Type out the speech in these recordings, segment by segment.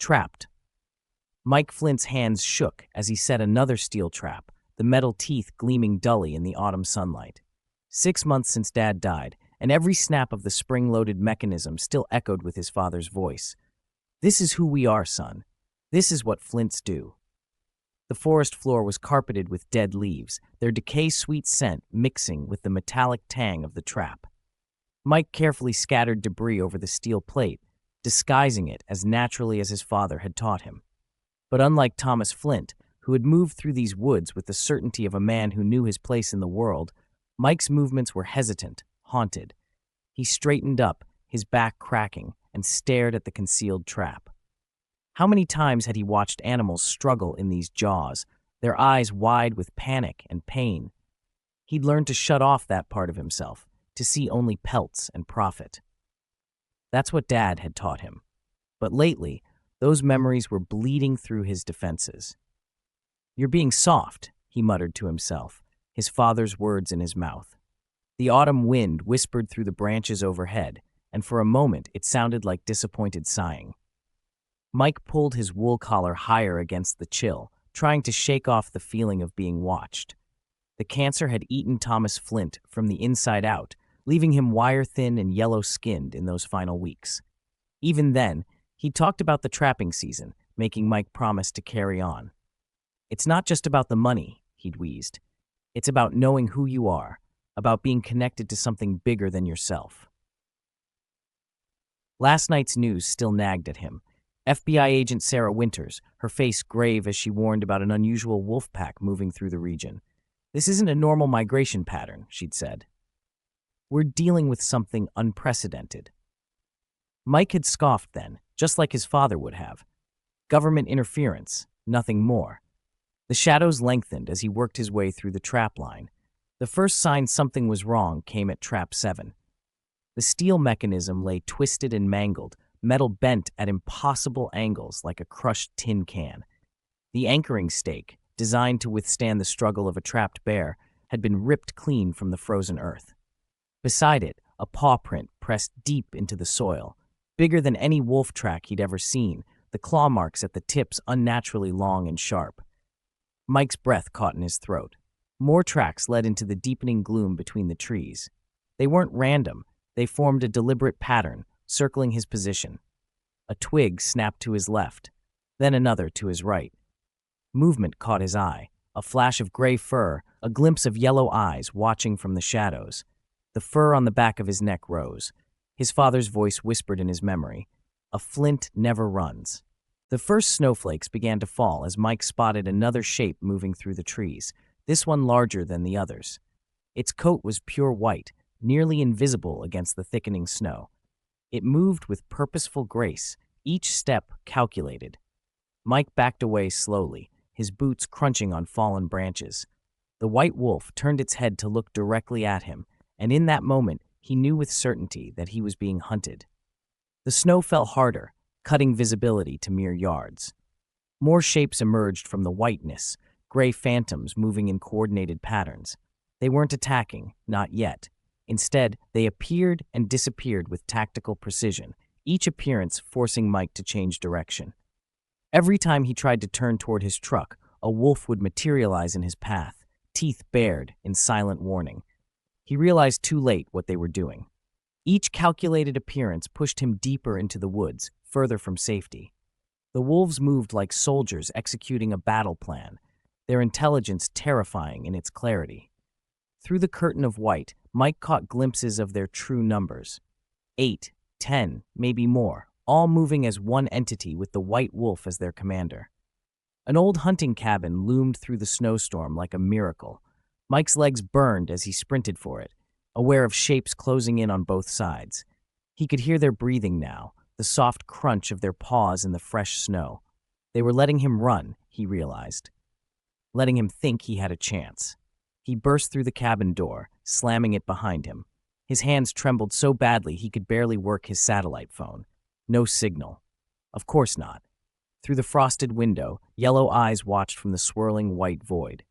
Trapped. Mike Flint's hands shook as he set another steel trap, the metal teeth gleaming dully in the autumn sunlight. 6 months since Dad died, and every snap of the spring-loaded mechanism still echoed with his father's voice. "This is who we are, son. This is what Flints do." The forest floor was carpeted with dead leaves, their decay-sweet scent mixing with the metallic tang of the trap. Mike carefully scattered debris over the steel plate, disguising it as naturally as his father had taught him. But unlike Thomas Flint, who had moved through these woods with the certainty of a man who knew his place in the world, Mike's movements were hesitant, haunted. He straightened up, his back cracking, and stared at the concealed trap. How many times had he watched animals struggle in these jaws, their eyes wide with panic and pain? He'd learned to shut off that part of himself, to see only pelts and profit. That's what Dad had taught him. But lately, those memories were bleeding through his defenses. "You're being soft," he muttered to himself, his father's words in his mouth. The autumn wind whispered through the branches overhead, and for a moment it sounded like disappointed sighing. Mike pulled his wool collar higher against the chill, trying to shake off the feeling of being watched. The cancer had eaten Thomas Flint from the inside out, leaving him wire-thin and yellow-skinned in those final weeks. Even then, he talked about the trapping season, making Mike promise to carry on. "It's not just about the money," he'd wheezed. "It's about knowing who you are, about being connected to something bigger than yourself." Last night's news still nagged at him. FBI agent Sarah Winters, her face grave as she warned about an unusual wolf pack moving through the region. "This isn't a normal migration pattern," she'd said. "We're dealing with something unprecedented." Mike had scoffed then, just like his father would have. Government interference, nothing more. The shadows lengthened as he worked his way through the trap line. The first sign something was wrong came at Trap 7. The steel mechanism lay twisted and mangled, metal bent at impossible angles like a crushed tin can. The anchoring stake, designed to withstand the struggle of a trapped bear, had been ripped clean from the frozen earth. Beside it, a paw print pressed deep into the soil, bigger than any wolf track he'd ever seen, the claw marks at the tips unnaturally long and sharp. Mike's breath caught in his throat. More tracks led into the deepening gloom between the trees. They weren't random. They formed a deliberate pattern, circling his position. A twig snapped to his left, then another to his right. Movement caught his eye, a flash of gray fur, a glimpse of yellow eyes watching from the shadows. The fur on the back of his neck rose. His father's voice whispered in his memory, "A flint never runs." The first snowflakes began to fall as Mike spotted another shape moving through the trees, this one larger than the others. Its coat was pure white, nearly invisible against the thickening snow. It moved with purposeful grace, each step calculated. Mike backed away slowly, his boots crunching on fallen branches. The white wolf turned its head to look directly at him, and in that moment he knew with certainty that he was being hunted. The snow fell harder, cutting visibility to mere yards. More shapes emerged from the whiteness, gray phantoms moving in coordinated patterns. They weren't attacking, not yet. Instead, they appeared and disappeared with tactical precision, each appearance forcing Mike to change direction. Every time he tried to turn toward his truck, a wolf would materialize in his path, teeth bared in silent warning. He realized too late what they were doing. Each calculated appearance pushed him deeper into the woods, further from safety. The wolves moved like soldiers executing a battle plan, their intelligence terrifying in its clarity. Through the curtain of white, Mike caught glimpses of their true numbers. 8, 10, maybe more, all moving as one entity with the white wolf as their commander. An old hunting cabin loomed through the snowstorm like a miracle. Mike's legs burned as he sprinted for it, aware of shapes closing in on both sides. He could hear their breathing now, the soft crunch of their paws in the fresh snow. They were letting him run, he realized. Letting him think he had a chance. He burst through the cabin door, slamming it behind him. His hands trembled so badly he could barely work his satellite phone. No signal. Of course not. Through the frosted window, yellow eyes watched from the swirling white void.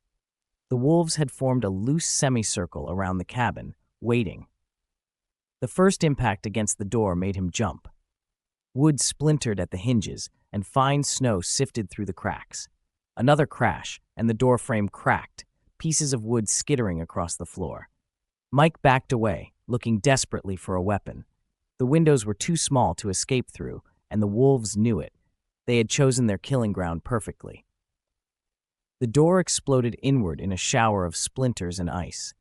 The wolves had formed a loose semicircle around the cabin, waiting. The first impact against the door made him jump. Wood splintered at the hinges, and fine snow sifted through the cracks. Another crash, and the door frame cracked, pieces of wood skittering across the floor. Mike backed away, looking desperately for a weapon. The windows were too small to escape through, and the wolves knew it. They had chosen their killing ground perfectly. The door exploded inward in a shower of splinters and ice.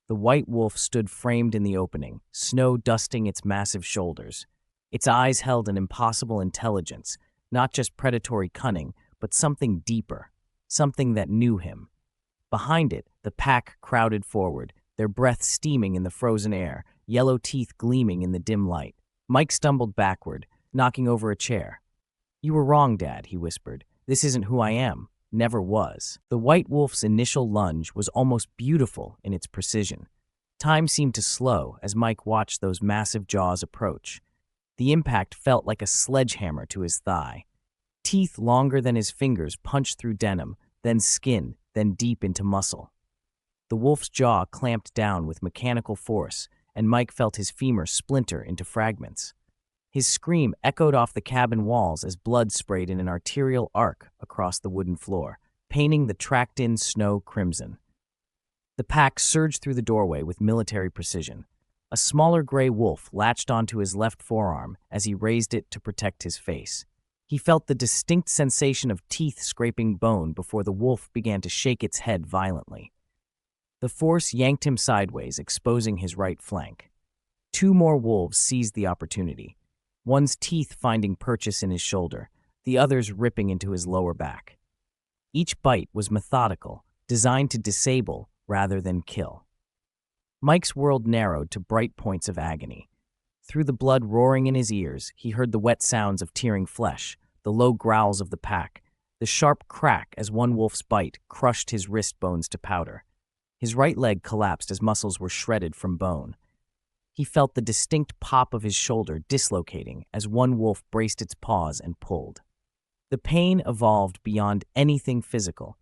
The white wolf stood framed in the opening, snow dusting its massive shoulders. Its eyes held an impossible intelligence, not just predatory cunning, but something deeper, something that knew him. Behind it, the pack crowded forward, their breath steaming in the frozen air, yellow teeth gleaming in the dim light. Mike stumbled backward, knocking over a chair. "You were wrong, Dad," he whispered. "This isn't who I am. Never was." The white wolf's initial lunge was almost beautiful in its precision. Time seemed to slow as Mike watched those massive jaws approach. The impact felt like a sledgehammer to his thigh. Teeth longer than his fingers punched through denim, then skin, then deep into muscle. The wolf's jaw clamped down with mechanical force, and Mike felt his femur splinter into fragments. His scream echoed off the cabin walls as blood sprayed in an arterial arc across the wooden floor, painting the tracked-in snow crimson. The pack surged through the doorway with military precision. A smaller gray wolf latched onto his left forearm as he raised it to protect his face. He felt the distinct sensation of teeth scraping bone before the wolf began to shake its head violently. The force yanked him sideways, exposing his right flank. Two more wolves seized the opportunity, one's teeth finding purchase in his shoulder, the other's ripping into his lower back. Each bite was methodical, designed to disable rather than kill. Mike's world narrowed to bright points of agony. Through the blood roaring in his ears, he heard the wet sounds of tearing flesh, the low growls of the pack, the sharp crack as one wolf's bite crushed his wrist bones to powder. His right leg collapsed as muscles were shredded from bone. He felt the distinct pop of his shoulder dislocating as one wolf braced its paws and pulled. The pain evolved beyond anything physical,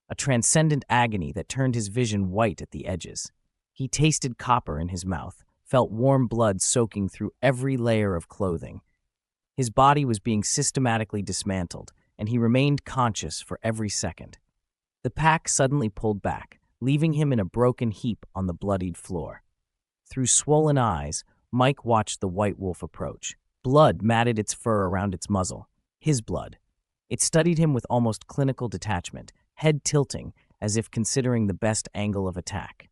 a transcendent agony that turned his vision white at the edges. He tasted copper in his mouth, felt warm blood soaking through every layer of clothing. His body was being systematically dismantled, and he remained conscious for every second. The pack suddenly pulled back, leaving him in a broken heap on the bloodied floor. Through swollen eyes, Mike watched the white wolf approach. Blood matted its fur around its muzzle. His blood. It studied him with almost clinical detachment, head tilting as if considering the best angle of attack.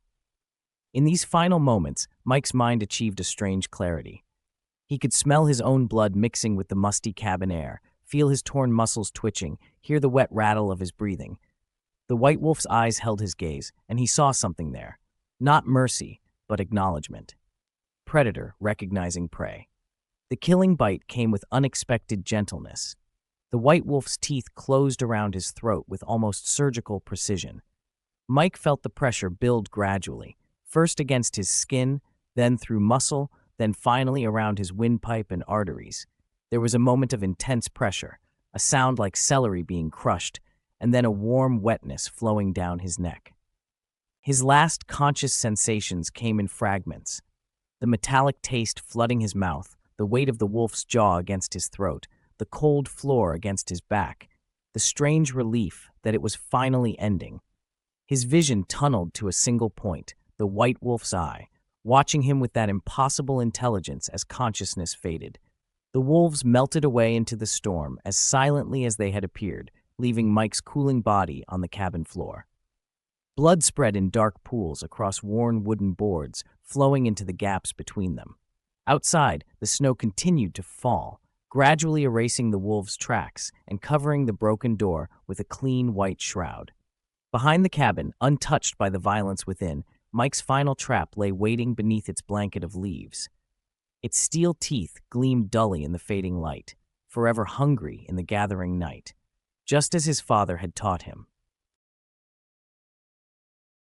In these final moments, Mike's mind achieved a strange clarity. He could smell his own blood mixing with the musty cabin air, feel his torn muscles twitching, hear the wet rattle of his breathing. The white wolf's eyes held his gaze, and he saw something there. Not mercy, but acknowledgement. Predator recognizing prey. The killing bite came with unexpected gentleness. The white wolf's teeth closed around his throat with almost surgical precision. Mike felt the pressure build gradually, first against his skin, then through muscle, then finally around his windpipe and arteries. There was a moment of intense pressure, a sound like celery being crushed, and then a warm wetness flowing down his neck. His last conscious sensations came in fragments. The metallic taste flooding his mouth, the weight of the wolf's jaw against his throat, the cold floor against his back, the strange relief that it was finally ending. His vision tunneled to a single point, the white wolf's eye, watching him with that impossible intelligence as consciousness faded. The wolves melted away into the storm as silently as they had appeared, leaving Mike's cooling body on the cabin floor. Blood spread in dark pools across worn wooden boards, flowing into the gaps between them. Outside, the snow continued to fall, gradually erasing the wolves' tracks and covering the broken door with a clean white shroud. Behind the cabin, untouched by the violence within, Mike's final trap lay waiting beneath its blanket of leaves. Its steel teeth gleamed dully in the fading light, forever hungry in the gathering night, just as his father had taught him.